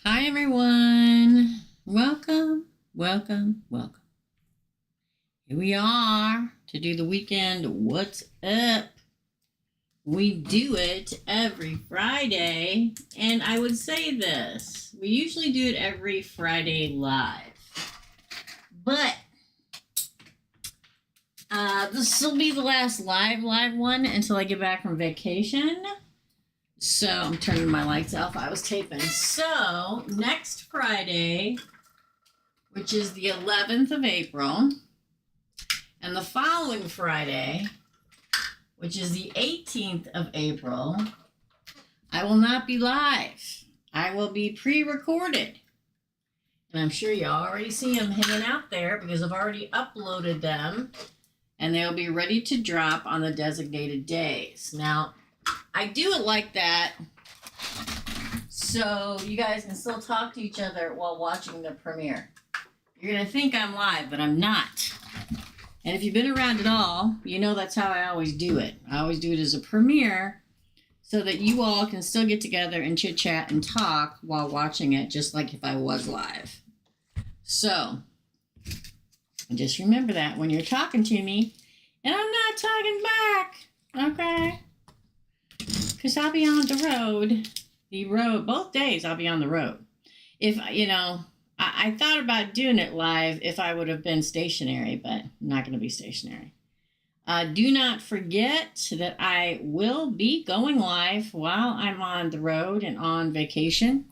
Hi everyone. Welcome, welcome, welcome. Here we are to do the weekend What's Up. We do it every Friday, and I would say this. We usually do it every Friday live. But this will be the last live one until I get back from vacation. So I'm turning my lights off. I was taping. So next Friday, which is the 11th of April, and the following Friday, which is the 18th of April, I will not be live. I will be pre-recorded. And I'm sure you already see them hanging out there because I've already uploaded them, and they'll be ready to drop on the designated days. Now, I do it like that so you guys can still talk to each other while watching the premiere. You're going to think I'm live, but I'm not. And if you've been around at all, you know that's how I always do it. I always do it as a premiere so that you all can still get together and chit-chat and talk while watching it, just like if I was live. So, just remember that when you're talking to me, and I'm not talking back, okay? Because I'll be on the road, both days I'll be on the road. If, I thought about doing it live if I would have been stationary, but I'm not going to be stationary. Do not forget that I will be going live while I'm on the road and on vacation.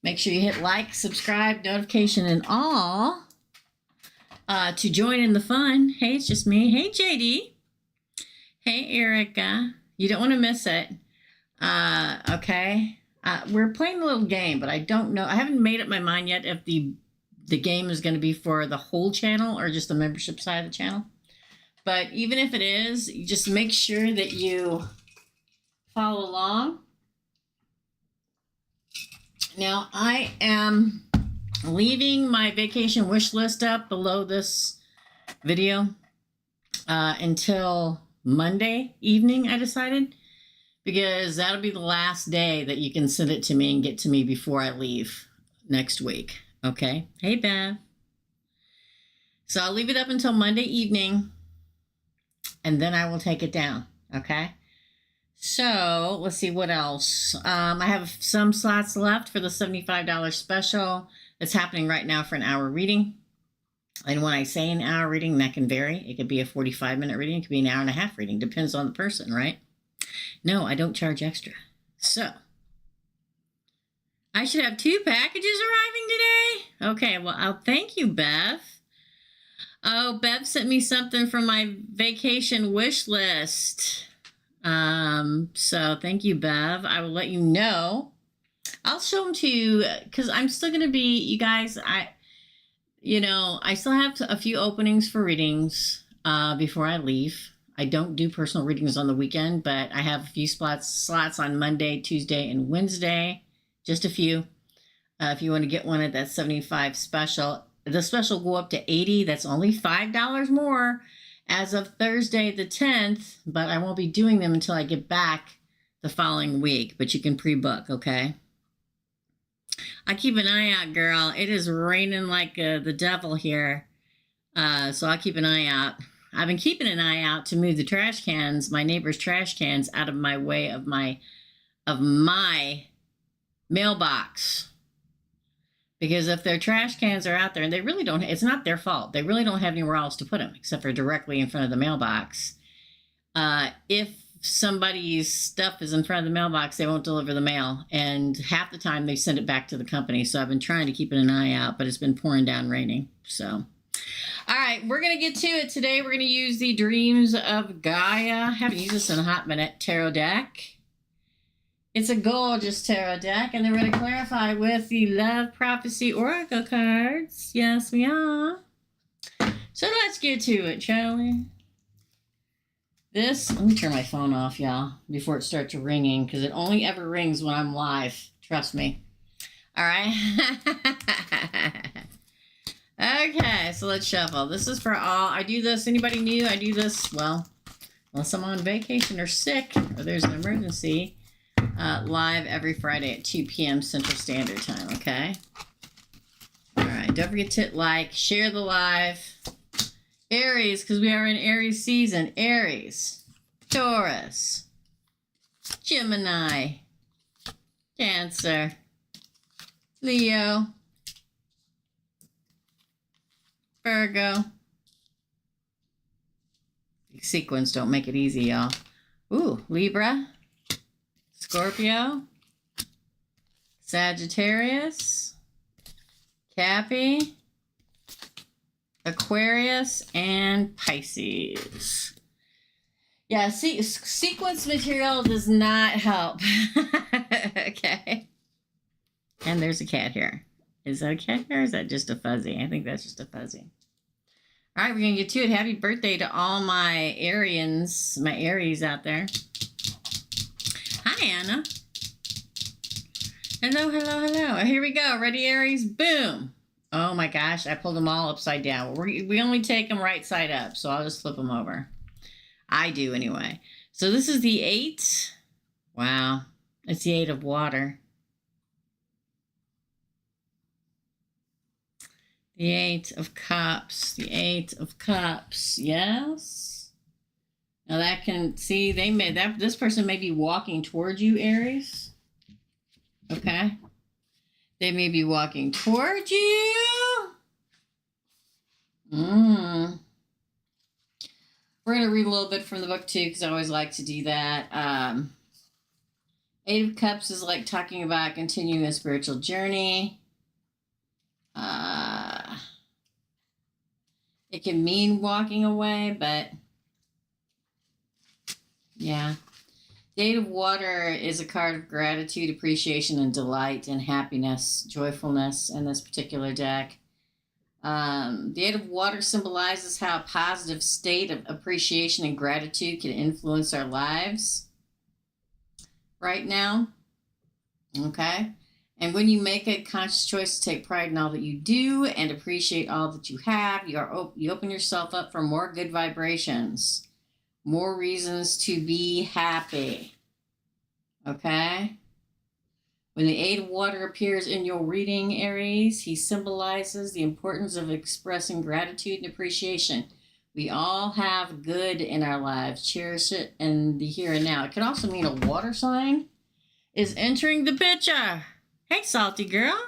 Make sure you hit like, subscribe, notification, and all to join in the fun. Hey, it's just me. Hey, JD. Hey, Erica. You don't want to miss it. Okay. We're playing a little game, but I don't know. I haven't made up my mind yet if the game is going to be for the whole channel or just the membership side of the channel. But even if it is, you just make sure that you follow along. Now, I am leaving my vacation wish list up below this video until Monday evening, I decided. Because that'll be the last day that you can send it to me and get to me before I leave next week. Okay? Hey, Bev. So I'll leave it up until Monday evening, and then I will take it down. Okay? So let's see what else. I have some slots left for the $75 special that's happening right now for an hour reading. And when I say an hour reading, that can vary. It could be a 45-minute reading. It could be an hour and a half reading. Depends on the person, right? No, I don't charge extra. So, I should have 2 packages arriving today. Okay, well, I'll thank you, Bev. Oh, Bev sent me something from my vacation wish list. So thank you, Bev. I will let you know. I'll show them to you because I'm still going to be, you guys, I still have a few openings for readings before I leave. I don't do personal readings on the weekend, but I have a few slots on Monday, Tuesday, and Wednesday. Just a few. If you want to get one at that $75 special, the special will go up to $80. That's only $5 more as of Thursday the 10th, but I won't be doing them until I get back the following week. But you can pre-book, okay? I keep an eye out, girl. It is raining like the devil here, so I'll keep an eye out. I've been keeping an eye out to move the trash cans, my neighbor's trash cans, out of my way of my mailbox. Because if their trash cans are out there, and they really don't, it's not their fault. They really don't have anywhere else to put them except for directly in front of the mailbox. If somebody's stuff is in front of the mailbox, they won't deliver the mail. And half the time they send it back to the company. So I've been trying to keep an eye out, but it's been pouring down raining. So... all right, we're going to get to it today. We're going to use the Dreams of Gaia. I haven't used this in a hot minute. Tarot deck. It's a gorgeous tarot deck. And then we're going to clarify with the Love Prophecy Oracle cards. Yes, we are. So let's get to it, shall we? Let me turn my phone off, y'all, before it starts ringing, because it only ever rings when I'm live. Trust me. All right. Okay, so let's shuffle. This is for all. I do this. Anybody new? I do this, well, unless I'm on vacation or sick or there's an emergency. live every Friday at 2 p.m. Central Standard Time, okay? All right, don't forget to like, share the live. Aries, because we are in Aries season. Aries, Taurus, Gemini, Cancer, Leo, Virgo. Sequence don't make it easy, y'all. Ooh, Libra, Scorpio, Sagittarius, Cappy, Aquarius, and Pisces. Yeah, see, sequence material does not help. Okay. And there's a cat here. Is that a cat here or is that just a fuzzy? I think that's just a fuzzy. All right, we're going to get to it. Happy birthday to all my Arians, my Aries out there. Hi, Anna. Hello, hello, hello. Here we go. Ready, Aries? Boom. Oh, my gosh. I pulled them all upside down. We only take them right side up, so I'll just flip them over. I do, anyway. So this is the 8. Wow. It's the 8 of water. The 8 of Cups. The 8 of Cups. Yes. Now that can see they made that this person may be walking towards you, Aries. Okay. They may be walking towards you. We're gonna read a little bit from the book too, because I always like to do that. 8 of Cups is like talking about continuing a spiritual journey. It can mean walking away, but yeah. The 8 of Water is a card of gratitude, appreciation, and delight, and happiness, joyfulness in this particular deck. The 8 of Water symbolizes how a positive state of appreciation and gratitude can influence our lives right now. Okay? And when you make a conscious choice to take pride in all that you do and appreciate all that you have, you open yourself up for more good vibrations, more reasons to be happy. Okay? When the 8 of Water appears in your reading, Aries, he symbolizes the importance of expressing gratitude and appreciation. We all have good in our lives. Cherish it in the here and now. It could also mean a water sign is entering the picture. Hey, salty girl.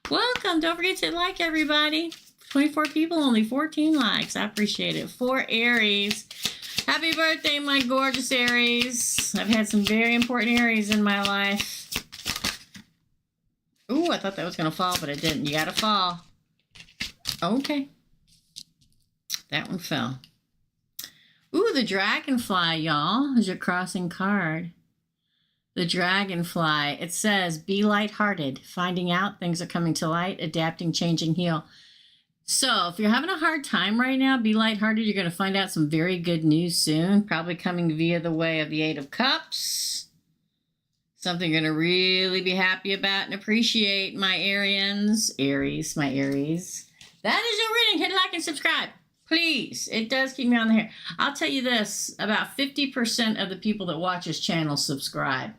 Welcome. Don't forget to like everybody. 24 people, only 14 likes. I appreciate it. For Aries. Happy birthday, my gorgeous Aries. I've had some very important Aries in my life. Ooh, I thought that was going to fall, but it didn't. You got to fall. Okay. That one fell. Ooh, the dragonfly, y'all, is your crossing card. The dragonfly, it says, be lighthearted, finding out things are coming to light, adapting, changing, heal. So if you're having a hard time right now, be lighthearted. You're going to find out some very good news soon, probably coming via the way of the 8 of Cups. Something you're going to really be happy about and appreciate, my Aries, my Aries. That is your reading. Hit like and subscribe. Please. It does keep me on the hair. I'll tell you this, about 50% of the people that watch this channel subscribe.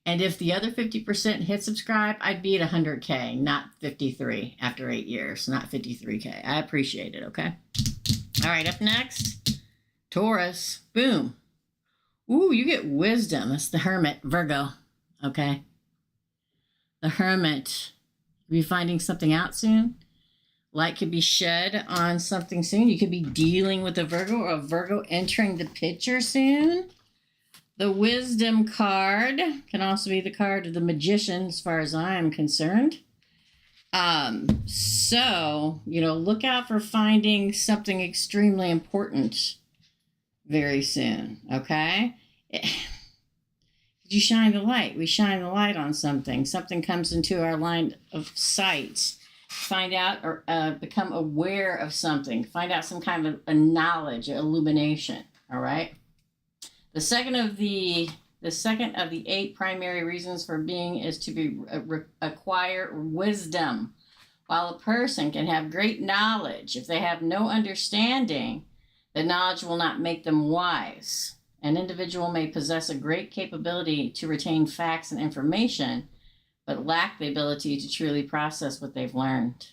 And if the other 50% hit subscribe, I'd be at 100K, not 53 after 8 years, not 53K. I appreciate it, okay? All right, up next, Taurus. Boom. Ooh, you get wisdom. That's the Hermit, Virgo, okay? The Hermit. You'll be finding something out soon. Light could be shed on something soon. You could be dealing with a Virgo or a Virgo entering the picture soon. The Wisdom card can also be the card of the Magician as far as I am concerned. So, look out for finding something extremely important very soon, okay? You shine the light. We shine the light on something. Something comes into our line of sight. Find out or become aware of something. Find out some kind of a knowledge, illumination, all right? The second of the 8 primary reasons for being is to acquire wisdom. While a person can have great knowledge, if they have no understanding, the knowledge will not make them wise. An individual may possess a great capability to retain facts and information, but lack the ability to truly process what they've learned.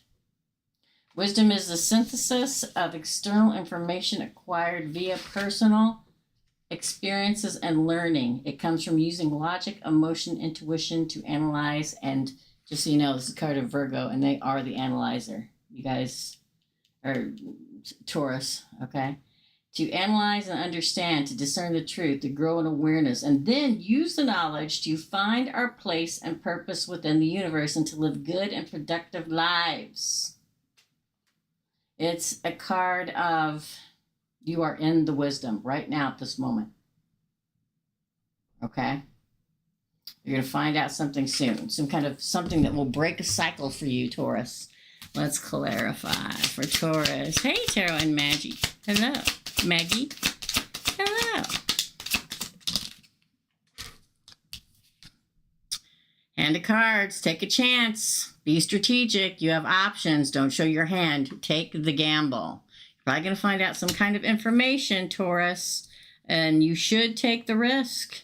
Wisdom is the synthesis of external information acquired via personal experiences and learning. It comes from using logic, emotion, intuition to analyze. And just so you know, this is a card of Virgo, and they are the analyzer. You guys are Taurus, okay? To analyze and understand, to discern the truth, to grow in awareness, and then use the knowledge to find our place and purpose within the universe and to live good and productive lives. It's a card of you are in the wisdom right now at this moment. Okay? You're going to find out something soon. Some kind of something that will break a cycle for you, Taurus. Let's clarify for Taurus. Hey, Tarot and Maggie. Hello. Maggie. Hello. Hand of cards. Take a chance. Be strategic. You have options. Don't show your hand. Take the gamble. You're probably going to find out some kind of information, Taurus, and you should take the risk.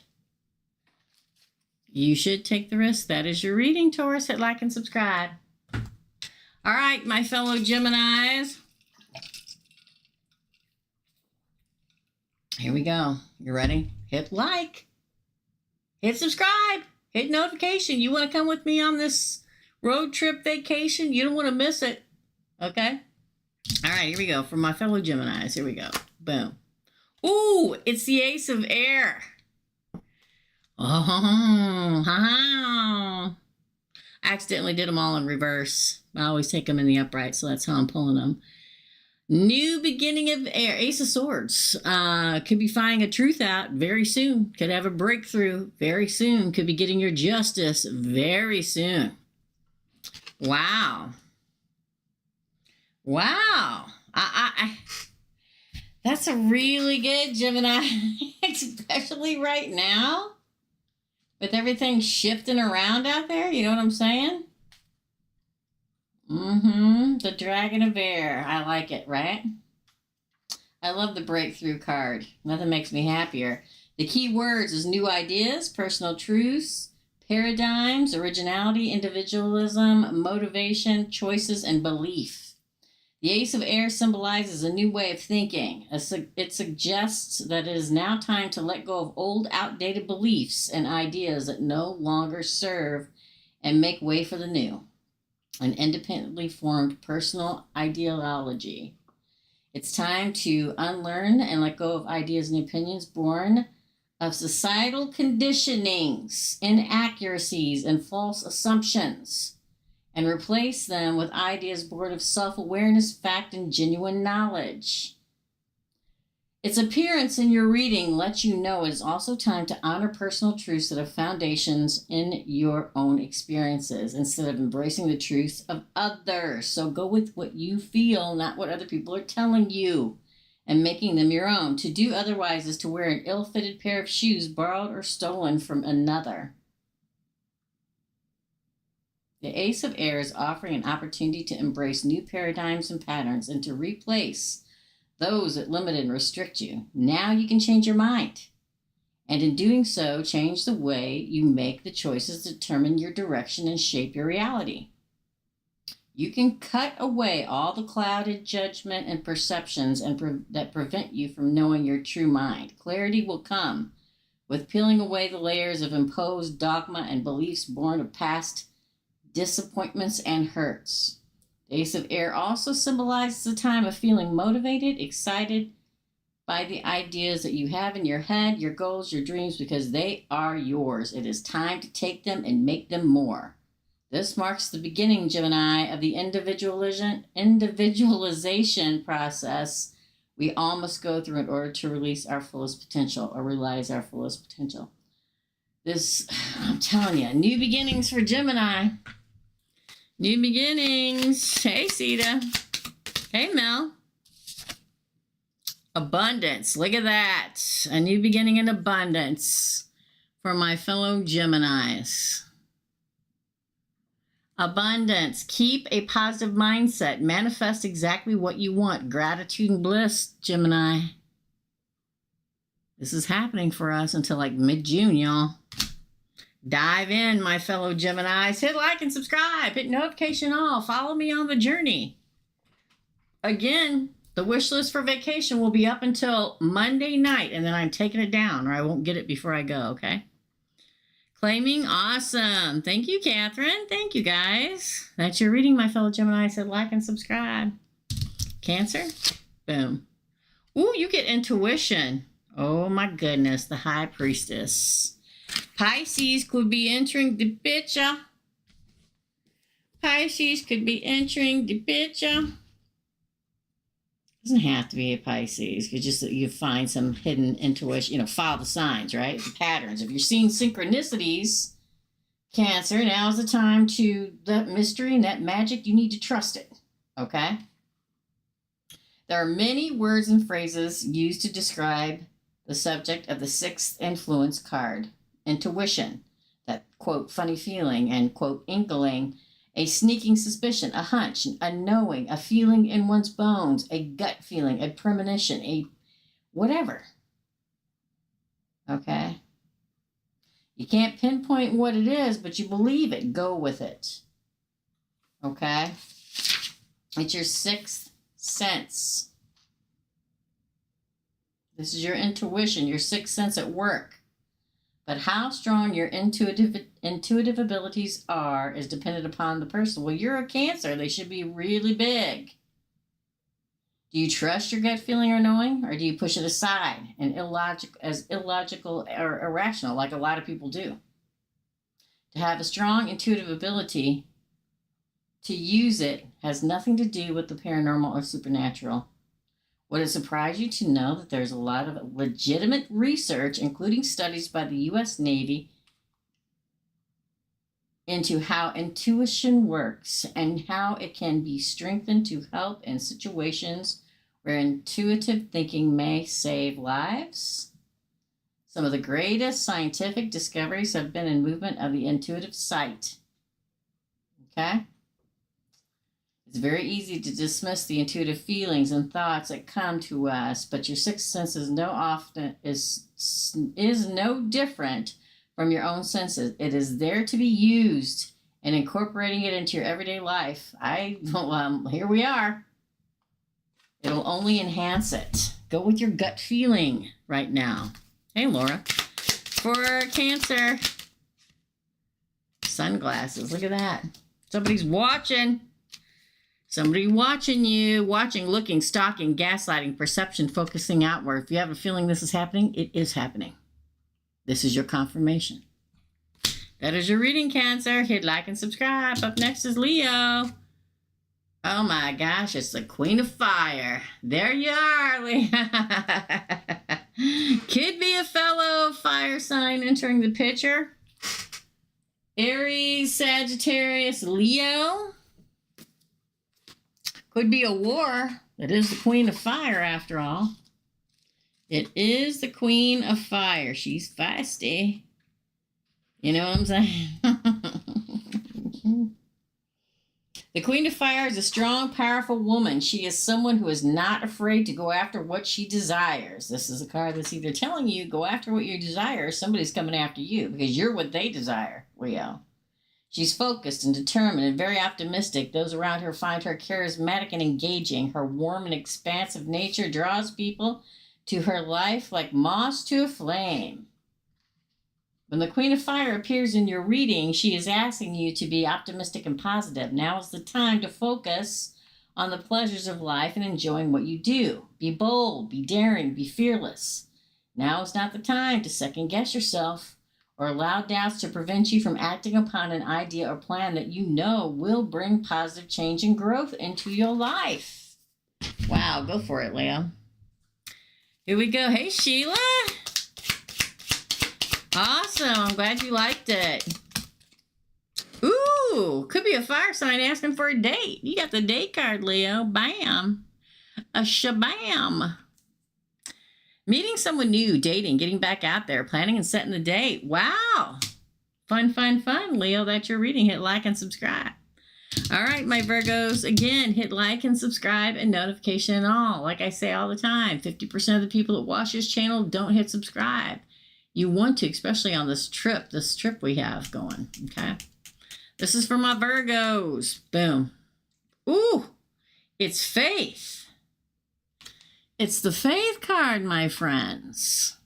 You should take the risk. That is your reading, Taurus. Hit like and subscribe. All right, my fellow Geminis. Here we go. You ready? Hit like. Hit subscribe. Hit notification. You want to come with me on this road trip vacation? You don't want to miss it. Okay? All right, here we go. For my fellow Geminis. Here we go. Boom. Ooh, it's the Ace of Air. Oh, I accidentally did them all in reverse. I always take them in the upright, so that's how I'm pulling them. New beginning of air. Ace of Swords. Could be finding a truth out very soon. Could have a breakthrough very soon. Could be getting your justice very soon. Wow. Wow. That's a really good Gemini, especially right now. With everything shifting around out there, you know what I'm saying? The Dragon of Air. I like it, right? I love the breakthrough card. Nothing makes me happier. The key words is new ideas, personal truths, paradigms, originality, individualism, motivation, choices, and belief. The Ace of Air symbolizes a new way of thinking. It suggests that it is now time to let go of old, outdated beliefs and ideas that no longer serve and make way for the new. An independently formed personal ideology. It's time to unlearn and let go of ideas and opinions born of societal conditionings, inaccuracies, and false assumptions, and replace them with ideas born of self-awareness, fact, and genuine knowledge. Its appearance in your reading lets you know it is also time to honor personal truths that have foundations in your own experiences instead of embracing the truths of others. So go with what you feel, not what other people are telling you, and making them your own. To do otherwise is to wear an ill-fitted pair of shoes borrowed or stolen from another. The Ace of Air is offering an opportunity to embrace new paradigms and patterns and to replace those that limit and restrict you. Now you can change your mind. And in doing so, change the way you make the choices that determine your direction and shape your reality. You can cut away all the clouded judgment and perceptions that prevent you from knowing your true mind. Clarity will come with peeling away the layers of imposed dogma and beliefs born of past disappointments and hurts. The Ace of Air also symbolizes a time of feeling motivated, excited by the ideas that you have in your head, your goals, your dreams, because they are yours. It is time to take them and make them more. This marks the beginning, Gemini, of the individualization process we all must go through in order to release our fullest potential or realize our fullest potential. This, I'm telling you, new beginnings for Gemini. New beginnings. Hey, Sita. Hey, Mel. Abundance. Look at that. A new beginning in abundance for my fellow Geminis. Abundance. Keep a positive mindset. Manifest exactly what you want. Gratitude and bliss, Gemini. This is happening for us until like mid-June, y'all. Dive in, my fellow Geminis. Hit like and subscribe. Hit notification all. Follow me on the journey. Again, the wish list for vacation will be up until Monday night, and then I'm taking it down, or I won't get it before I go, okay? Claiming, awesome. Thank you, Catherine. Thank you, guys. That's your reading, my fellow Geminis. Hit like and subscribe. Cancer, boom. Ooh, you get intuition. Oh, my goodness, the High Priestess. Pisces could be entering the picture. Pisces could be entering the picture. Doesn't have to be a Pisces. It's just that you find some hidden intuition. You know, follow the signs, right? The patterns. If you're seeing synchronicities, Cancer, now is the time to, that mystery and that magic, you need to trust it. Okay? There are many words and phrases used to describe the subject of the sixth influence card. Intuition, that, quote, funny feeling, and, quote, inkling, a sneaking suspicion, a hunch, a knowing, a feeling in one's bones, a gut feeling, a premonition, a whatever. Okay? You can't pinpoint what it is, but you believe it. Go with it. Okay? It's your sixth sense. This is your intuition, your sixth sense at work. But how strong your intuitive abilities are is dependent upon the person. Well, you're a Cancer. They should be really big. Do you trust your gut feeling or knowing? Or do you push it aside and illogical or irrational, like a lot of people do? To have a strong intuitive ability, to use it, has nothing to do with the paranormal or supernatural. Would it surprise you to know that there's a lot of legitimate research, including studies by the U.S. Navy, into how intuition works and how it can be strengthened to help in situations where intuitive thinking may save lives? Some of the greatest scientific discoveries have been in movement of the intuitive sight. Okay? It's very easy to dismiss the intuitive feelings and thoughts that come to us, but your sixth sense is no different from your own senses. It is there to be used, and incorporating it into your everyday life. Here we are. It'll only enhance it. Go with your gut feeling right now. Hey, Laura. For Cancer, sunglasses. Look at that. Somebody's watching. Somebody watching you, looking, stalking, gaslighting, perception, focusing outward. If you have a feeling this is happening, it is happening. This is your confirmation. That is your reading, Cancer. Hit like and subscribe. Up next is Leo. Oh my gosh, it's the Queen of Fire. There you are, Leo. Could be a fellow fire sign entering the picture. Aries, Sagittarius, Leo. Could be a war. It is the Queen of Fire, after all. It is the Queen of Fire. She's feisty. You know what I'm saying? The Queen of Fire is a strong, powerful woman. She is someone who is not afraid to go after what she desires. This is a card that's either telling you, go after what you desire, or somebody's coming after you, because you're what they desire, Leo. She's focused and determined and very optimistic. Those around her find her charismatic and engaging. Her warm and expansive nature draws people to her life like moths to a flame. When the Queen of Fire appears in your reading, she is asking you to be optimistic and positive. Now is the time to focus on the pleasures of life and enjoying what you do. Be bold, be daring, be fearless. Now is not the time to second guess yourself or allow doubts to prevent you from acting upon an idea or plan that you know will bring positive change and growth into your life. Wow, go for it, Leo. Here we go. Hey, Sheila. Awesome. I'm glad you liked it. Ooh, could be a fire sign asking for a date. You got the date card, Leo. Bam. A shabam. Meeting someone new, dating, getting back out there, planning and setting the date. Wow. Fun, fun, fun. Leo, that's your reading. Hit like and subscribe. All right, my Virgos, again, hit like and subscribe and notification and all. Like I say all the time, 50% of the people that watch this channel don't hit subscribe. You want to, especially on this trip we have going, okay? This is for my Virgos. Boom. Ooh, it's faith. It's the faith card, my friends.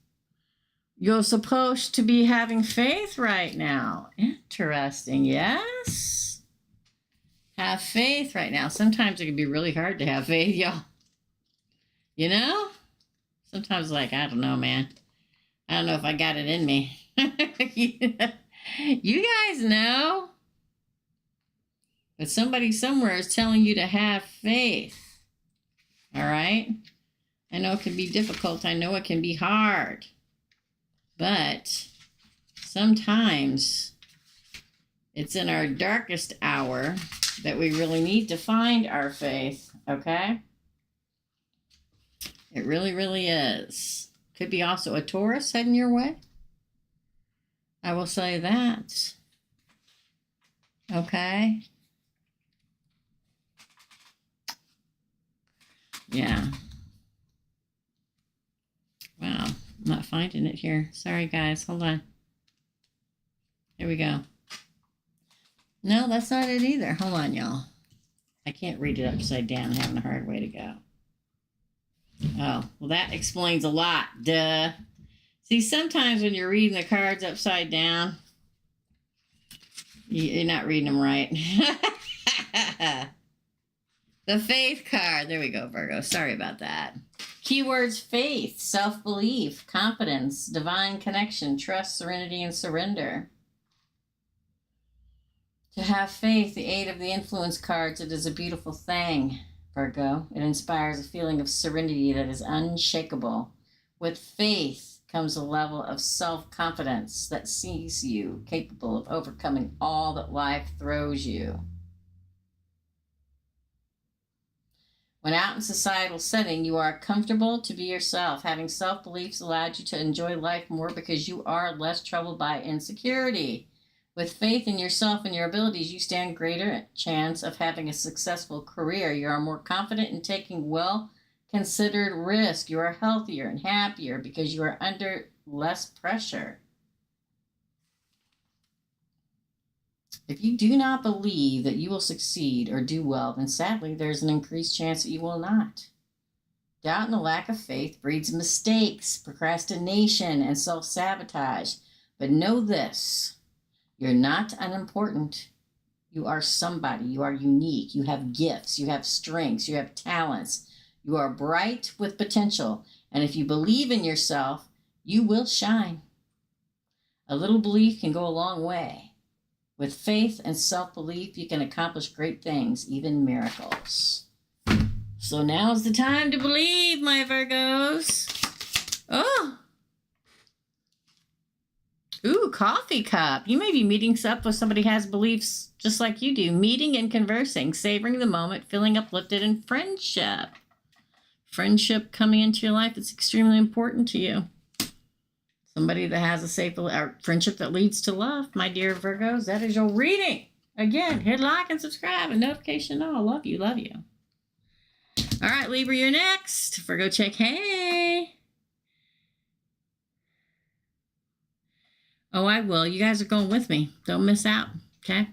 You're supposed to be having faith right now. Interesting, yes? Have faith right now. Sometimes it can be really hard to have faith, y'all. You know? Sometimes like, I don't know, man. I don't know if I got it in me. You guys know. But somebody somewhere is telling you to have faith. All right? I know it can be difficult. I know it can be hard. But sometimes it's in our darkest hour that we really need to find our faith. Okay? It really, really is. Could be also a Taurus heading your way. I will say that. Okay. Yeah. Wow. I'm not finding it here. Sorry, guys. Hold on. Here we go. No, that's not it either. Hold on, y'all. I can't read it upside down. I'm having a hard way to go. Oh, well, that explains a lot. Duh. See, sometimes when you're reading the cards upside down, you're not reading them right. The faith card. There we go, Virgo. Sorry about that. Keywords: faith, self-belief, confidence, divine connection, trust, serenity, and surrender. To have faith, the 8 of the influence cards, it is a beautiful thing, Virgo. It inspires a feeling of serenity that is unshakable. With faith comes a level of self-confidence that sees you capable of overcoming all that life throws you. When out in societal setting, you are comfortable to be yourself. Having self-beliefs allowed you to enjoy life more because you are less troubled by insecurity. With faith in yourself and your abilities, you stand greater chance of having a successful career. You are more confident in taking well-considered risk. You are healthier and happier because you are under less pressure. If you do not believe that you will succeed or do well, then sadly, there's an increased chance that you will not. Doubt and the lack of faith breeds mistakes, procrastination, and self-sabotage. But know this, you're not unimportant. You are somebody. You are unique. You have gifts. You have strengths. You have talents. You are bright with potential. And if you believe in yourself, you will shine. A little belief can go a long way. With faith and self-belief, you can accomplish great things, even miracles. So now's the time to believe, my Virgos. Oh. Ooh, coffee cup. You may be meeting up with somebody who has beliefs just like you do. Meeting and conversing, savoring the moment, feeling uplifted, and friendship. Friendship coming into your life that's extremely important to you. Somebody that has a safe friendship that leads to love, my dear Virgos. That is your reading. Again, hit like and subscribe and notification all. Love you, love you. All right, Libra, you're next. Virgo check. Hey. Oh, I will. You guys are going with me. Don't miss out, okay?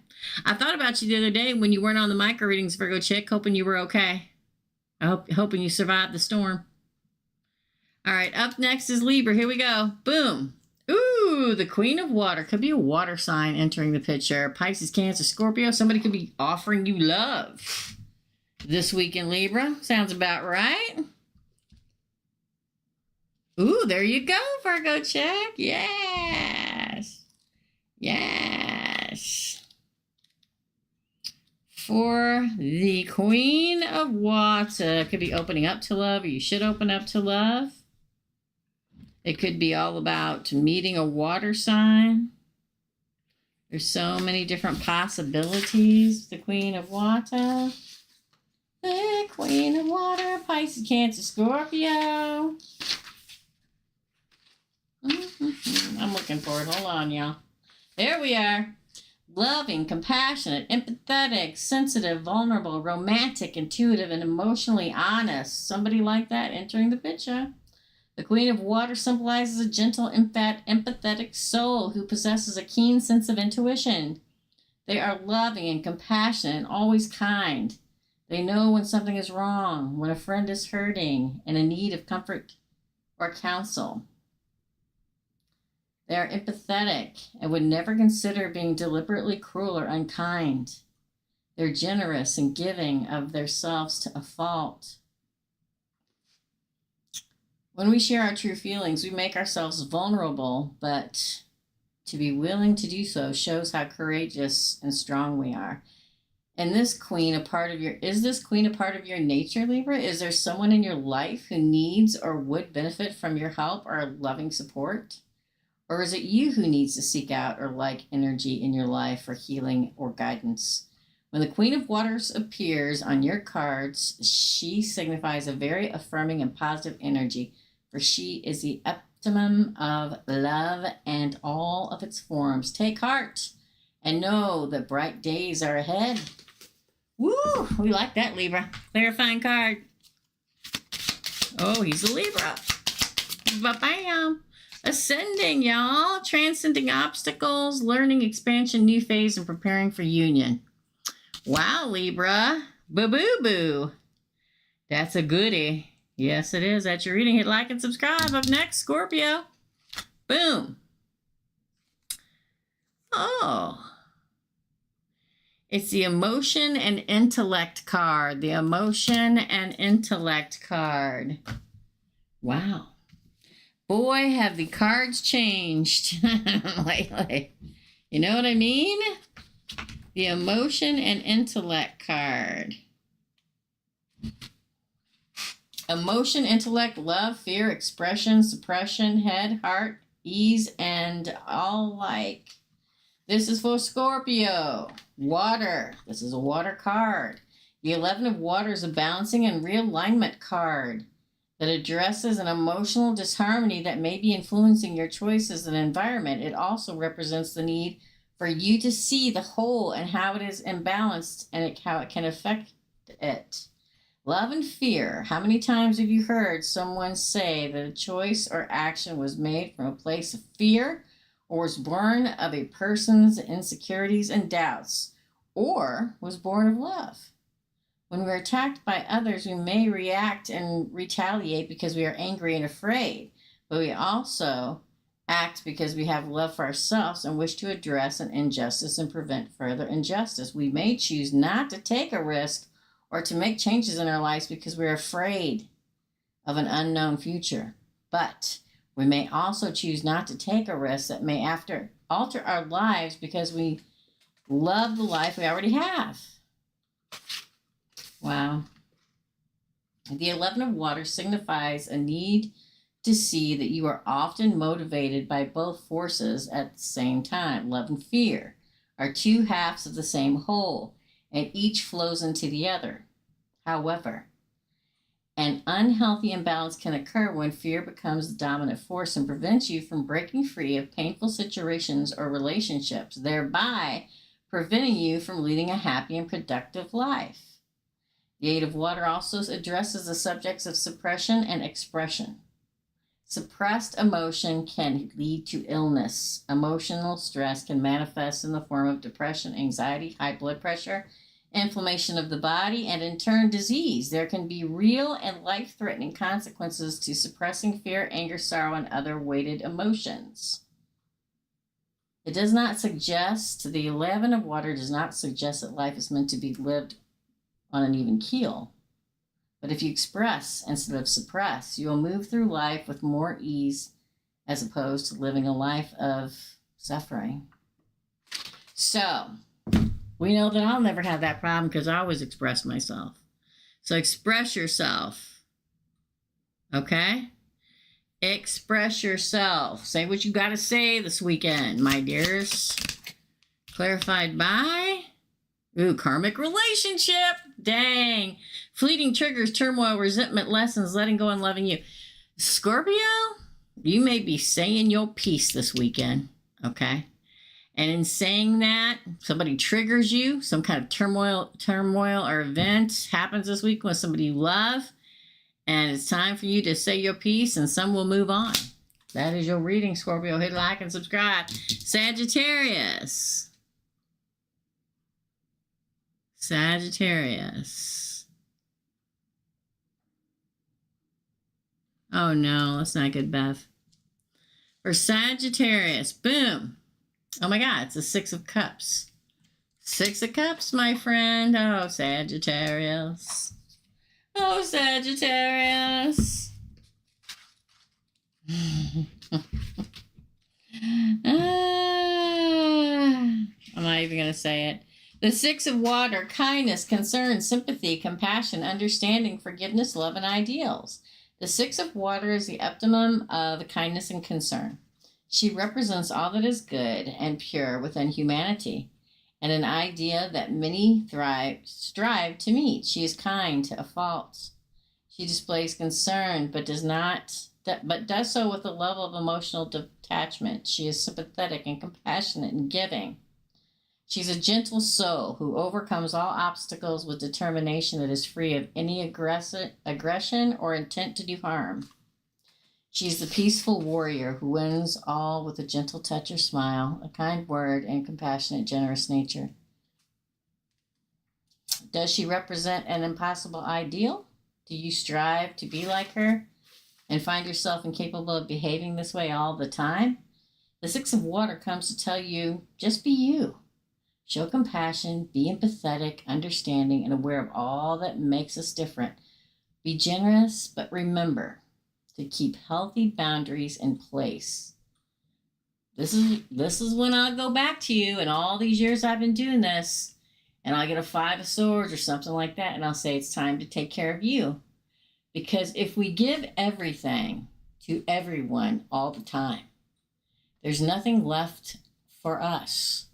I thought about you the other day when you weren't on the micro readings, Virgo check, hoping you were okay. Hoping you survived the storm. All right, up next is Libra. Here we go. Boom. Ooh, the Queen of Water. Could be a water sign entering the picture. Pisces, Cancer, Scorpio. Somebody could be offering you love this week in Libra. Sounds about right. Ooh, there you go, Virgo check. Yes. Yes. For the Queen of Water. Could be opening up to love, or you should open up to love. It could be all about meeting a water sign. There's so many different possibilities. The Queen of Water. The Queen of Water. Pisces, Cancer, Scorpio. I'm looking for it. Hold on, y'all. There we are. Loving, compassionate, empathetic, sensitive, vulnerable, romantic, intuitive, and emotionally honest. Somebody like that entering the picture. The Queen of Water symbolizes a gentle, empathetic soul who possesses a keen sense of intuition. They are loving and compassionate and always kind. They know when something is wrong, when a friend is hurting and in need of comfort or counsel. They are empathetic and would never consider being deliberately cruel or unkind. They're generous and giving of themselves to a fault. When we share our true feelings, we make ourselves vulnerable, but to be willing to do so shows how courageous and strong we are. And is this queen a part of your nature, Libra? Is there someone in your life who needs or would benefit from your help or loving support? Or is it you who needs to seek out or like energy in your life for healing or guidance? When the Queen of Waters appears on your cards, she signifies a very affirming and positive energy, for she is the optimum of love and all of its forms. Take heart and know that bright days are ahead. Woo! We like that, Libra. Clarifying card. Oh, he's a Libra. Ba-bam. Ascending, y'all. Transcending obstacles, learning, expansion, new phase, and preparing for union. Wow, Libra. Boo-boo-boo. That's a goodie. Yes, it is. That's your reading. Hit like and subscribe. Up next, Scorpio. Boom. Oh. It's the emotion and intellect card. The emotion and intellect card. Wow. Boy, have the cards changed lately. You know what I mean? The emotion and intellect card. Emotion, intellect, love, fear, expression, suppression, head, heart, ease, and all like. This is for Scorpio. Water. This is a water card. The 11 of Water is a balancing and realignment card that addresses an emotional disharmony that may be influencing your choices and environment. It also represents the need for you to see the whole and how it is imbalanced and how it can affect it. Love and fear. How many times have you heard someone say that a choice or action was made from a place of fear or was born of a person's insecurities and doubts, or was born of love? When we're attacked by others, we may react and retaliate because we are angry and afraid, but we also act because we have love for ourselves and wish to address an injustice and prevent further injustice. We may choose not to take a risk or to make changes in our lives because we're afraid of an unknown future. But we may also choose not to take a risk that may alter our lives because we love the life we already have. Wow. The 11 of Water signifies a need to see that you are often motivated by both forces at the same time. Love and fear are two halves of the same whole, and each flows into the other. However, an unhealthy imbalance can occur when fear becomes the dominant force and prevents you from breaking free of painful situations or relationships, thereby preventing you from leading a happy and productive life. The 8 of Water also addresses the subjects of suppression and expression. Suppressed emotion can lead to illness. Emotional stress can manifest in the form of depression, anxiety, high blood pressure, inflammation of the body, and in turn disease. There can be real and life-threatening consequences to suppressing fear, anger, sorrow, and other weighted emotions. It does not suggest, the 11 of Water does not suggest that life is meant to be lived on an even keel. But if you express instead of suppress, you will move through life with more ease as opposed to living a life of suffering. So, we know that I'll never have that problem because I always express myself. So express yourself. Okay? Express yourself. Say what you got to say this weekend, my dears. Clarified by... Ooh, karmic relationship. Dang. Fleeting triggers, turmoil, resentment, lessons, letting go and loving you. Scorpio, you may be saying your piece this weekend, okay? And in saying that, somebody triggers you, some kind of turmoil or event happens this week with somebody you love, and it's time for you to say your piece, and some will move on. That is your reading, Scorpio. Hit like and subscribe. Sagittarius. Sagittarius. Oh no, that's not good, Bev. For Sagittarius, boom. Oh my God, it's the Six of Cups. Six of Cups, my friend. Oh, Sagittarius. Oh, Sagittarius. I'm not even going to say it. The Six of Water, kindness, concern, sympathy, compassion, understanding, forgiveness, love, and ideals. The Six of Water is the optimum of kindness and concern. She represents all that is good and pure within humanity, and an idea that many strive to meet. She is kind to a fault. She displays concern, but does so with a level of emotional detachment. She is sympathetic and compassionate in giving. She's a gentle soul who overcomes all obstacles with determination that is free of any aggression or intent to do harm. She's the peaceful warrior who wins all with a gentle touch or smile, a kind word, and compassionate, generous nature. Does she represent an impossible ideal? Do you strive to be like her and find yourself incapable of behaving this way all the time? The Six of Water comes to tell you, just be you. Show compassion, be empathetic, understanding, and aware of all that makes us different. Be generous, but remember to keep healthy boundaries in place. This is when I'll go back to you, and all these years I've been doing this, and I'll get a Five of Swords or something like that, and I'll say it's time to take care of you. Because if we give everything to everyone all the time, there's nothing left for us.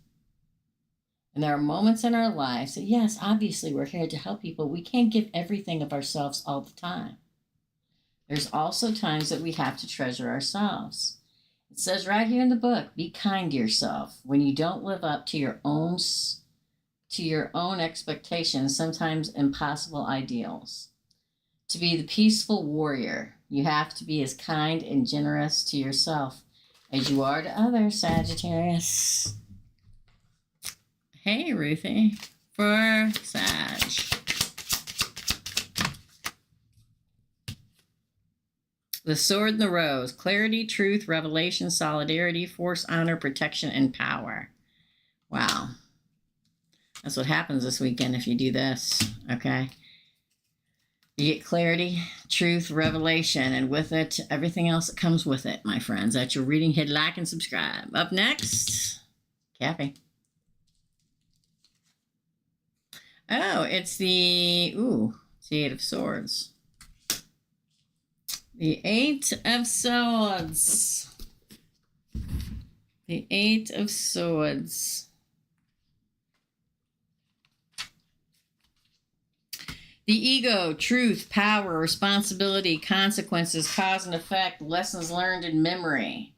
And there are moments in our lives that, yes, obviously we're here to help people. We can't give everything of ourselves all the time. There's also times that we have to treasure ourselves. It says right here in the book, be kind to yourself. When you don't live up to your own expectations, sometimes impossible ideals. To be the peaceful warrior, you have to be as kind and generous to yourself as you are to others, Sagittarius. Hey, Ruthie, for Sag. The Sword and the Rose, clarity, truth, revelation, solidarity, force, honor, protection, and power. Wow. That's what happens this weekend if you do this, okay? You get clarity, truth, revelation, and with it, everything else that comes with it, my friends. That's your reading. Hit like and subscribe. Up next, Kathy. Oh, it's the Eight of Swords. The Eight of Swords. The Eight of Swords. The ego, truth, power, responsibility, consequences, cause and effect, lessons learned in memory.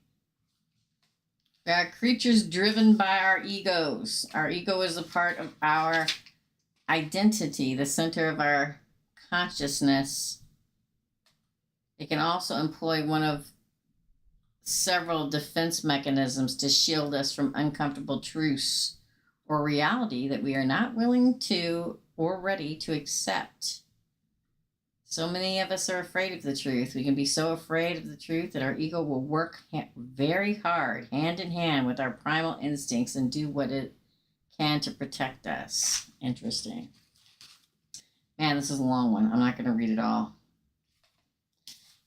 We are creatures driven by our egos. Our ego is a part of our identity, the center of our consciousness. It can also employ one of several defense mechanisms to shield us from uncomfortable truths or reality that we are not willing to or ready to accept. So many of us are afraid of the truth. We can be so afraid of the truth that our ego will work very hard, hand in hand with our primal instincts, and do what it can to protect us. Interesting. Man, this is a long one. I'm not going to read it all.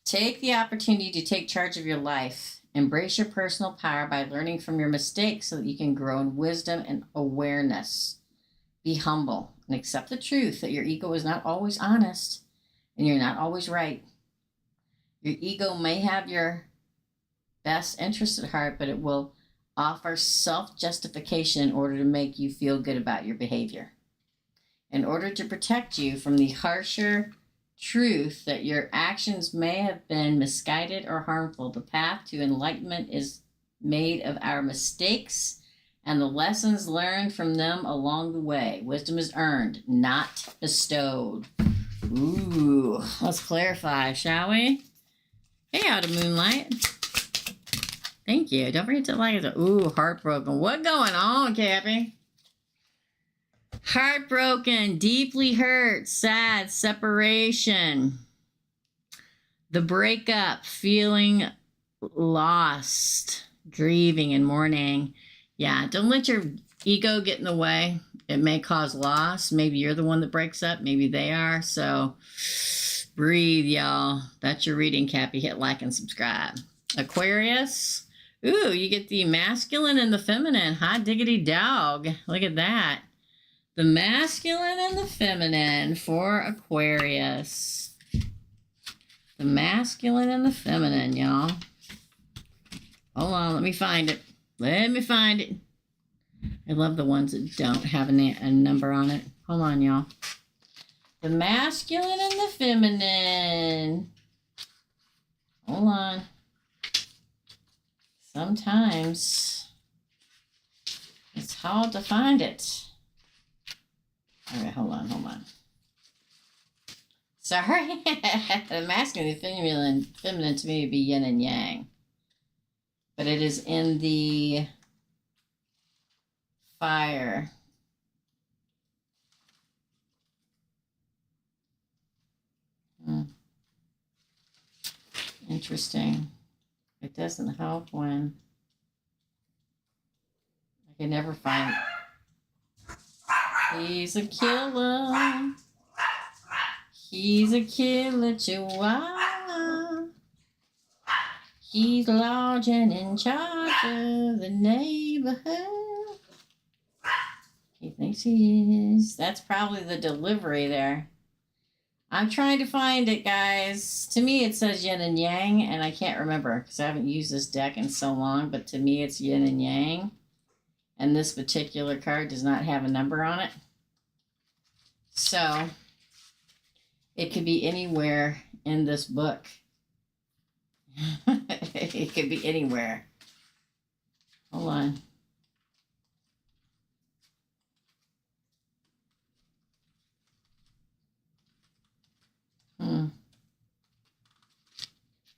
Take the opportunity to take charge of your life. Embrace your personal power by learning from your mistakes so that you can grow in wisdom and awareness. Be humble and accept the truth that your ego is not always honest and you're not always right. Your ego may have your best interest at heart, but it will offer self-justification in order to make you feel good about your behavior. In order to protect you from the harsher truth that your actions may have been misguided or harmful, the path to enlightenment is made of our mistakes and the lessons learned from them along the way. Wisdom is earned, not bestowed. Ooh, let's clarify, shall we? Hey, out of moonlight. Thank you. Don't forget to like it. Ooh, heartbroken. What going on, Cappy? Heartbroken, deeply hurt, sad, separation. The breakup, feeling lost, grieving and mourning. Yeah, don't let your ego get in the way. It may cause loss. Maybe you're the one that breaks up. Maybe they are. So breathe, y'all. That's your reading, Cappy. Hit like and subscribe. Aquarius. Ooh, you get the masculine and the feminine. Hot diggity dog. Look at that. The masculine and the feminine for Aquarius. The masculine and the feminine, y'all. Hold on, let me find it. Let me find it. I love the ones that don't have a number on it. Hold on, y'all. The masculine and the feminine. Hold on. Sometimes it's hard to find it. All right, hold on. Sorry. The masculine and the feminine to me would be yin and yang. But it is in the fire. Interesting. It doesn't help when I can never find it. He's a killer. He's a killer chihuahua. He's large and in charge of the neighborhood. He thinks he is. That's probably the delivery there. I'm trying to find it, guys. To me, it says yin and yang, and I can't remember because I haven't used this deck in so long, but to me, it's yin and yang. And this particular card does not have a number on it. So, it could be anywhere in this book. It could be anywhere. Hold on.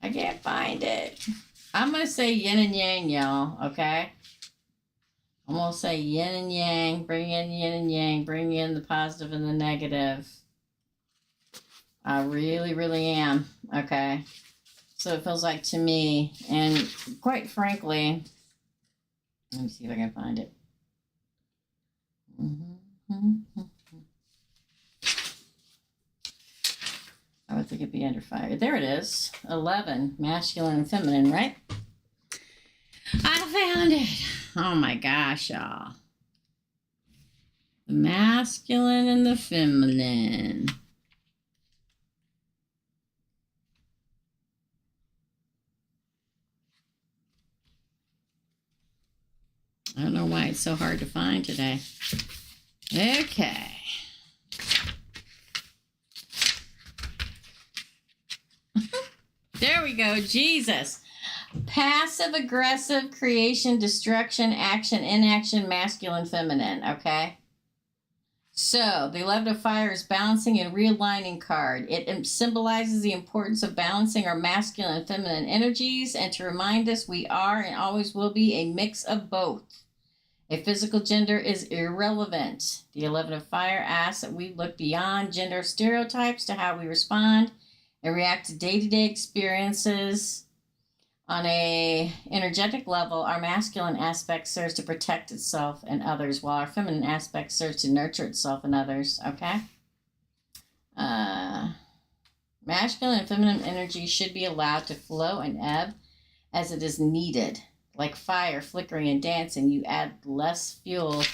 I can't find it. I'm going to say yin and yang, y'all, okay? I'm going to say yin and yang, bring in yin and yang, bring in the positive and the negative. I really, really am, okay? So it feels like to me, and quite frankly, let me see if I can find it. I would think it'd be under fire. There it is. 11, masculine and feminine, right? I found it. Oh my gosh, y'all. The masculine and the feminine. I don't know why it's so hard to find today. Okay. There we go. Jesus. Passive aggressive creation, destruction, action, inaction, masculine, feminine. Okay. So the 11 of fire is balancing and realigning card. It symbolizes the importance of balancing our masculine and feminine energies and to remind us we are and always will be a mix of both. A physical gender is irrelevant. The 11 of fire asks that we look beyond gender stereotypes to how we respond and react to day-to-day experiences. On a energetic level, our masculine aspect serves to protect itself and others, while our feminine aspect serves to nurture itself and others, okay? Masculine and feminine energy should be allowed to flow and ebb as it is needed. Like fire, flickering and dancing, you add less fuel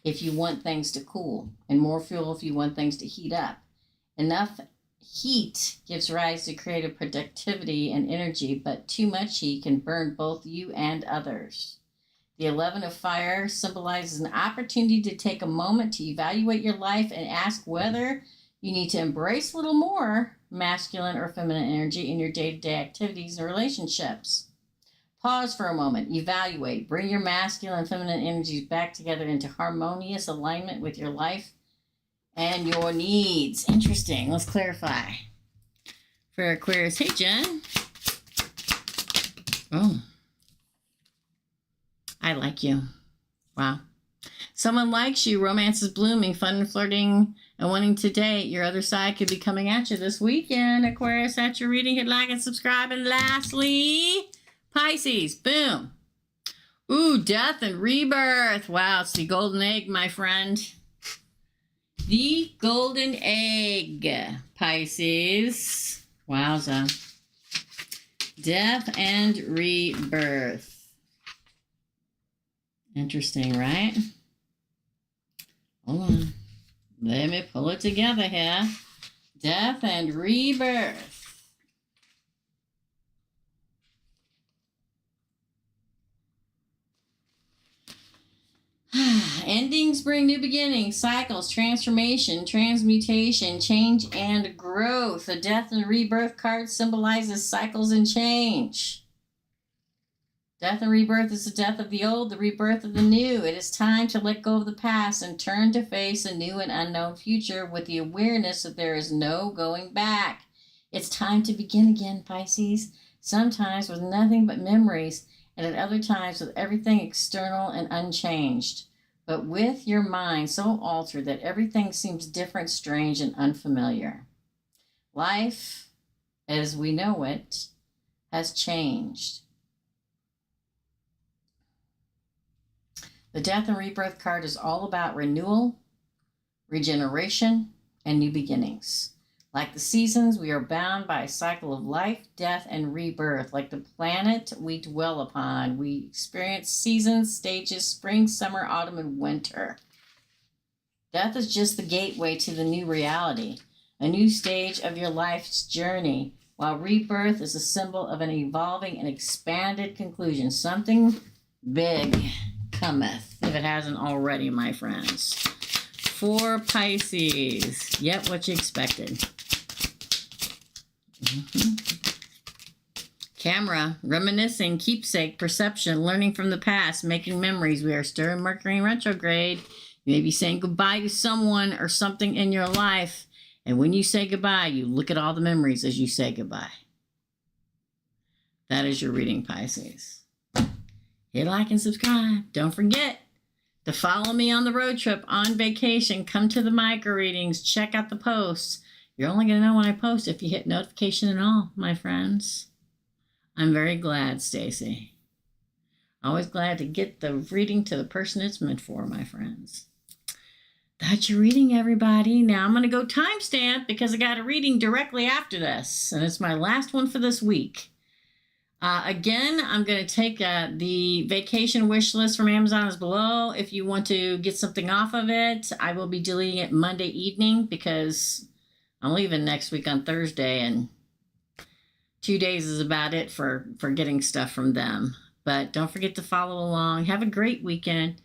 if you want things to cool, and more fuel if you want things to heat up. Enough heat gives rise to creative productivity and energy, but too much heat can burn both you and others. The 11 of fire symbolizes an opportunity to take a moment to evaluate your life and ask whether you need to embrace a little more masculine or feminine energy in your day-to-day activities and relationships. Pause for a moment. Evaluate. Bring your masculine and feminine energies back together into harmonious alignment with your life and your needs. Interesting. Let's clarify. For Aquarius. Hey, Jen. Oh. I like you. Wow. Someone likes you. Romance is blooming. Fun and flirting and wanting to date. Your other side could be coming at you this weekend. Aquarius, at your reading. Hit like and subscribe. And lastly, Pisces. Boom. Ooh, death and rebirth. Wow, it's the golden egg, my friend. The golden egg, Pisces. Wowza. Death and rebirth. Interesting, right? Hold on. Let me pull it together here. Death and rebirth. Endings bring new beginnings, cycles, transformation, transmutation, change, and growth. The death and rebirth card symbolizes cycles and change. Death and rebirth is the death of the old, the rebirth of the new. It is time to let go of the past and turn to face a new and unknown future with the awareness that there is no going back. It's time to begin again, Pisces, sometimes with nothing but memories, and at other times with everything external and unchanged, but with your mind so altered that everything seems different, strange, and unfamiliar. Life, as we know it, has changed. The death and rebirth card is all about renewal, regeneration, and new beginnings. Like the seasons, we are bound by a cycle of life, death, and rebirth. Like the planet we dwell upon, we experience seasons, stages, spring, summer, autumn, and winter. Death is just the gateway to the new reality, a new stage of your life's journey, while rebirth is a symbol of an evolving and expanded conclusion. Something big cometh, if it hasn't already, my friends. For Pisces. Yep, what you expected. Camera, reminiscing, keepsake, perception, learning from the past, making memories. We are still in Mercury in retrograde. You may be saying goodbye to someone or something in your life. And when you say goodbye, you look at all the memories as you say goodbye. That is your reading, Pisces. Hit like and subscribe. Don't forget to follow me on the road trip, on vacation. Come to the micro readings. Check out the posts. You're only going to know when I post if you hit notification and all, my friends. I'm very glad, Stacy. Always glad to get the reading to the person it's meant for, my friends. That's your reading, everybody. Now I'm going to go timestamp because I got a reading directly after this, and it's my last one for this week. Again, I'm going to take the vacation wish list from Amazon is below. If you want to get something off of it, I will be deleting it Monday evening because I'm leaving next week on Thursday, and 2 days is about it for getting stuff from them. But don't forget to follow along. Have a great weekend.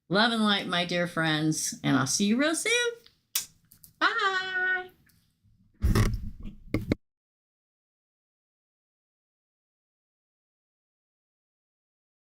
Love and light, my dear friends, and I'll see you real soon.